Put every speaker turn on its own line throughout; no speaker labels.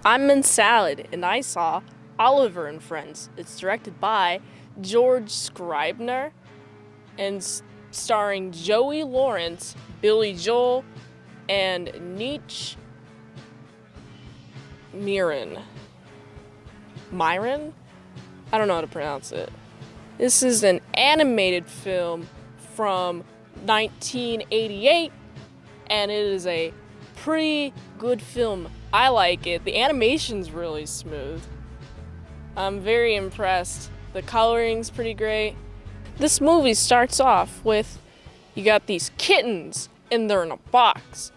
I'm Mint Salad, and I saw Oliver and Friends. It's directed by George Scribner and starring Joey Lawrence, Billy Joel, and Nietzsche Myron. Myron? I don't know how to pronounce it. This is an animated film from 1988, and it is a pretty good film. I like it. The animation's really smooth. I'm very impressed. The coloring's pretty great. This movie starts off with, you got these kittens, and they're in a box.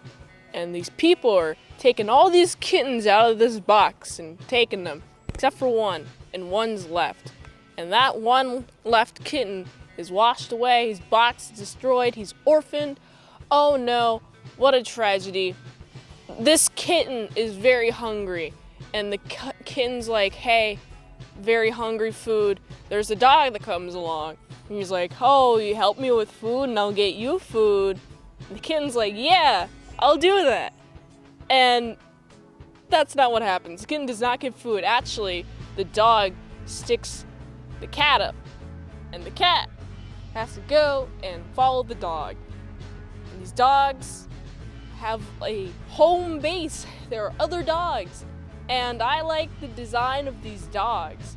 And these people are taking all these kittens out of this box and taking them, except for one, and one's left. And that one left kitten is washed away, his box is destroyed, he's orphaned. Oh no, what a tragedy. This kitten is very hungry, and the kitten's like, hey, very hungry food. There's a dog that comes along, and he's like, oh, you help me with food and I'll get you food. And the kitten's like, yeah, I'll do that. And that's not what happens. The kitten does not get food. Actually, the dog sticks the cat up, and the cat has to go and follow the dog. And these dogs have a home base. There are other dogs, and I like the design of these dogs,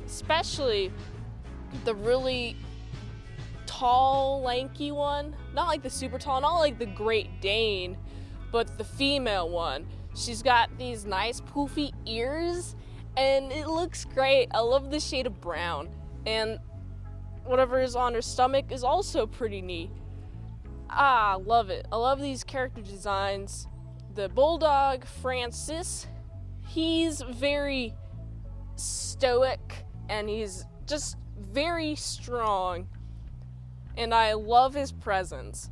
especially the really tall, lanky one. Not like the super tall, not like the Great Dane, but the female one. She's got these nice poofy ears, and it looks great. I love the shade of brown, and whatever is on her stomach is also pretty neat. I love it. I love these character designs. The bulldog, Francis, he's very stoic and he's just very strong. And I love his presence.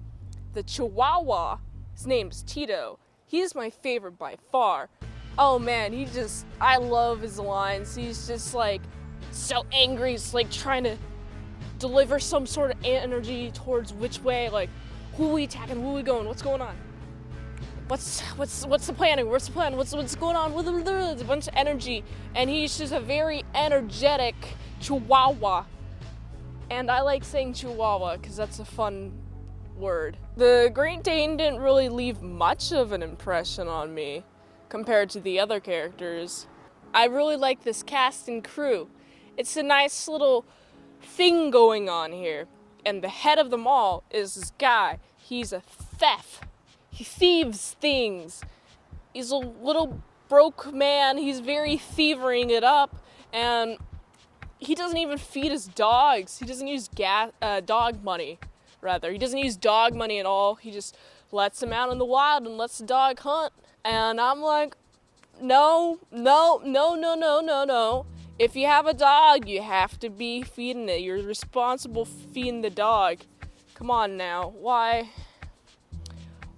The Chihuahua, his name's Tito. He's my favorite by far. Oh man, I love his lines. He's just like so angry. He's like trying to deliver some sort of energy towards which way, like, who are we attacking? Who are we going? What's going on? What's the planning? What's the plan? What's going on? There's a bunch of energy, and he's just a very energetic Chihuahua. And I like saying Chihuahua because that's a fun word. The Great Dane didn't really leave much of an impression on me compared to the other characters. I really like this cast and crew. It's a nice little thing going on here. And the head of them all is this guy. He's a thief. He thieves things. He's a little broke man. He's very thievering it up. And he doesn't even feed his dogs. He doesn't use dog money, rather. He doesn't use dog money at all. He just lets them out in the wild and lets the dog hunt. And I'm like, no. If you have a dog, you have to be feeding it. You're responsible for feeding the dog. Come on now. Why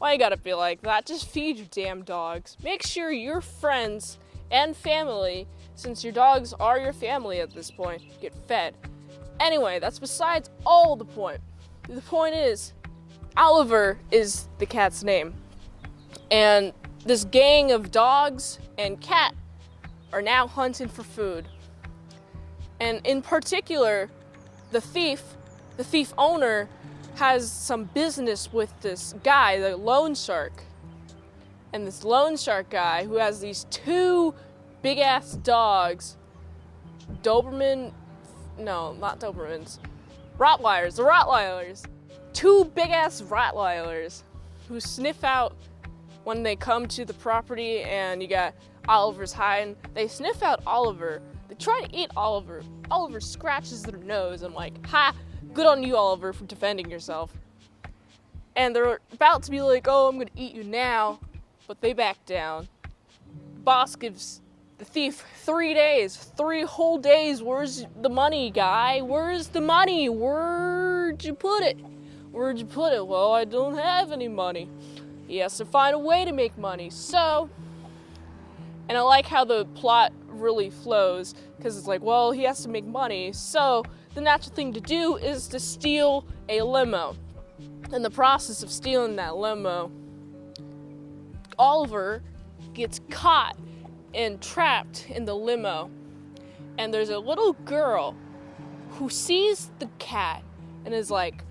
you gotta be like that? Just feed your damn dogs. Make sure your friends and family, since your dogs are your family at this point, get fed. Anyway, that's besides all the point. The point is, Oliver is the cat's name. And this gang of dogs and cat are now hunting for food. And in particular, the thief owner has some business with this guy, the loan shark. And this loan shark guy, who has these two big-ass dogs, Rottweilers, the Rottweilers. Two big-ass Rottweilers who sniff out when they come to the property, and you got Oliver's hiding. They sniff out Oliver. They try to eat Oliver. Oliver scratches their nose. I'm like, ha, good on you, Oliver, for defending yourself. And they're about to be like, oh, I'm gonna eat you now, but they back down. Boss gives the thief 3 days, 3 whole days. Where's the money, guy? Where's the money? Where'd you put it? Well, I don't have any money. He has to find a way to make money. So, and I like how the plot really flows, because it's like, well, he has to make money, so the natural thing to do is to steal a limo. In the process of stealing that limo, Oliver gets caught and trapped in the limo. And there's a little girl who sees the cat and is like,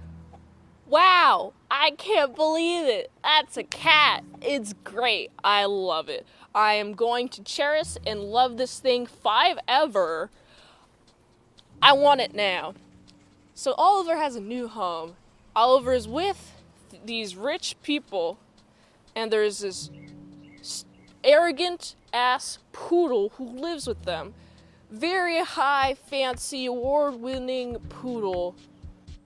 wow, I can't believe it. That's a cat. It's great. I love it. I am going to cherish and love this thing forever. I want it now. So Oliver has a new home. Oliver is with these rich people, and there's this arrogant ass poodle who lives with them. Very high, fancy, award-winning poodle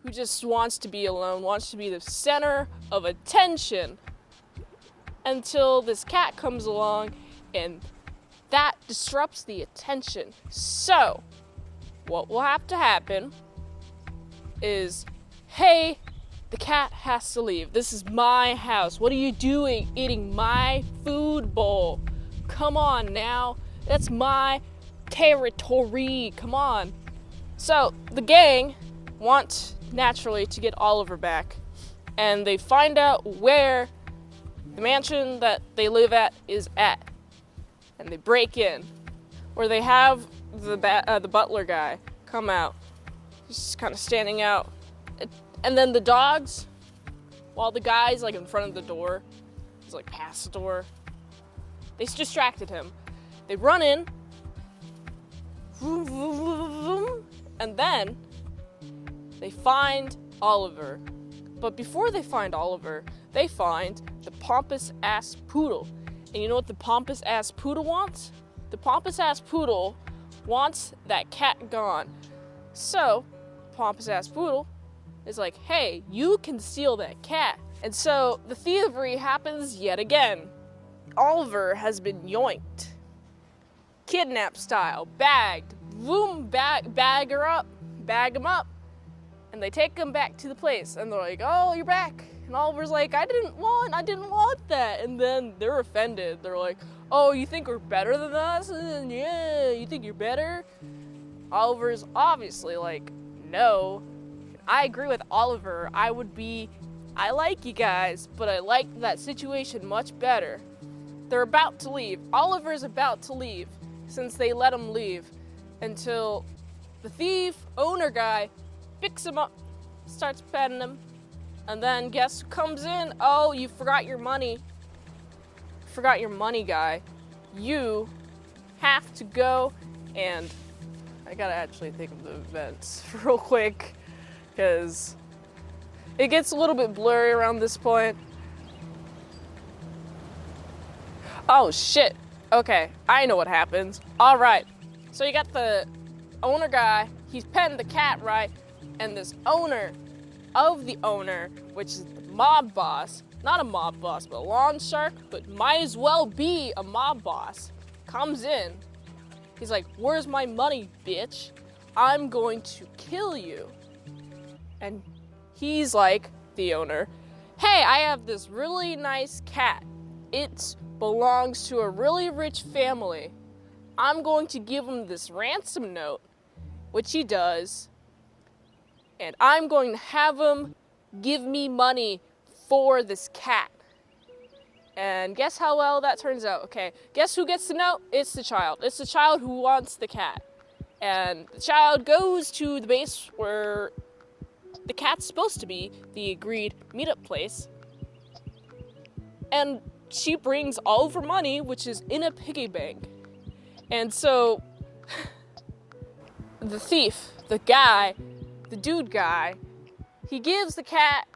who just wants to be alone, wants to be the center of attention, until this cat comes along and that disrupts the attention. So, what will have to happen is, hey, the cat has to leave. This is my house. What are you doing eating my food bowl? Come on now. That's my territory. Come on. So the gang want naturally to get Oliver back, and they find out where the mansion that they live at is at, and they break in, where they have the butler guy come out. He's just kind of standing out. And then the dogs, while the guy's like in front of the door, he's like past the door, they distracted him. They run in, and then they find Oliver. But before they find Oliver, they find the pompous ass poodle. And you know what the pompous ass poodle wants? The pompous ass poodle wants that cat gone. So, pompous ass poodle is like, hey, you can steal that cat. And so the thievery happens yet again. Oliver has been yoinked, kidnap style, bagged, boom, bag him up, and they take him back to the place, and they're like, oh, you're back. And Oliver's like, I didn't want that. And then they're offended. They're like, oh, you think we're better than us? And yeah, you think you're better? Oliver's obviously like, no. I agree with Oliver. I like you guys, but I like that situation much better. They're about to leave. Oliver's about to leave, since they let him leave, until the thief owner guy picks him up, starts petting him, and then guess who comes in? Oh, you forgot your money. Forgot your money, guy. You have to go, and I gotta actually think of the events real quick, because it gets a little bit blurry around this point. Oh shit. Okay, I know what happens. Alright, so you got the owner guy, he's petting the cat, right? And this owner of the owner, which is the mob boss, not a mob boss, but a lawn shark, but might as well be a mob boss, comes in. He's like, where's my money, bitch? I'm going to kill you. And he's like, the owner, hey, I have this really nice cat. It belongs to a really rich family. I'm going to give him this ransom note, which he does, and I'm going to have him give me money for this cat. And guess how well that turns out? Okay, guess who gets the note? It's the child. It's the child who wants the cat. And the child goes to the base where the cat's supposed to be, the agreed meetup place. And she brings all of her money, which is in a piggy bank. And so the thief, the dude guy, he gives the cat,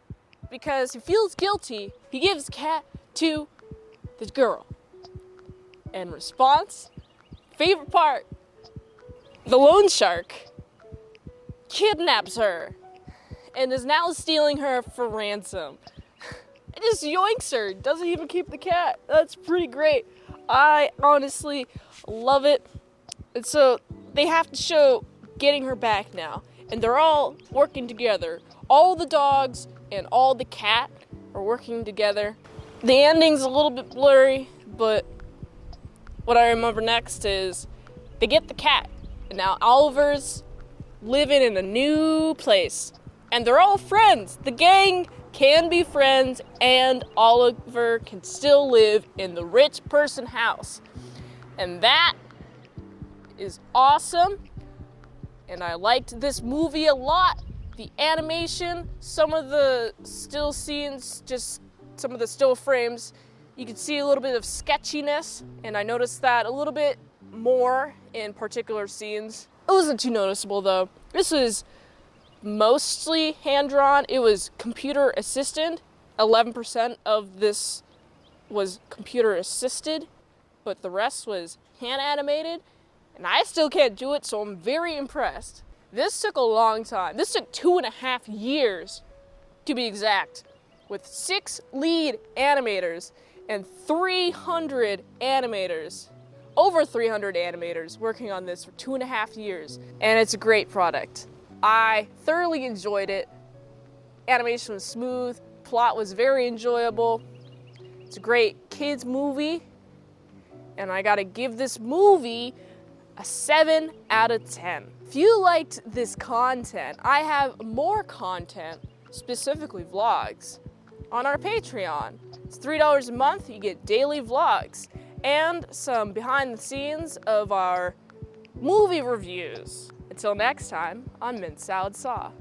because he feels guilty, he gives the cat to the girl. In response, favorite part, the loan shark kidnaps her and is now stealing her for ransom. It just yoinks her, doesn't even keep the cat. That's pretty great. I honestly love it. And so they have to show getting her back now. And they're all working together. All the dogs and all the cat are working together. The ending's a little bit blurry, but what I remember next is they get the cat. And now Oliver's living in a new place. And they're all friends. The gang can be friends, and Oliver can still live in the rich person house. And that is awesome. And I liked this movie a lot. The animation, some of the still scenes, just some of the still frames, you could see a little bit of sketchiness, and I noticed that a little bit more in particular scenes. It wasn't too noticeable though. This was mostly hand-drawn. It was computer assisted. 11% of this was computer assisted, but the rest was hand animated, and I still can't do it, so I'm very impressed. This took a long time. This took 2.5 years, to be exact, with 6 lead animators and 300 animators, over 300 animators working on this for 2.5 years, and it's a great product. I thoroughly enjoyed it. Animation was smooth, plot was very enjoyable. It's a great kids movie, and I gotta give this movie a 7 out of 10. If you liked this content, I have more content, specifically vlogs, on our Patreon. It's $3 a month, you get daily vlogs, and some behind the scenes of our movie reviews. Until next time, I'm Mint Salad Saw.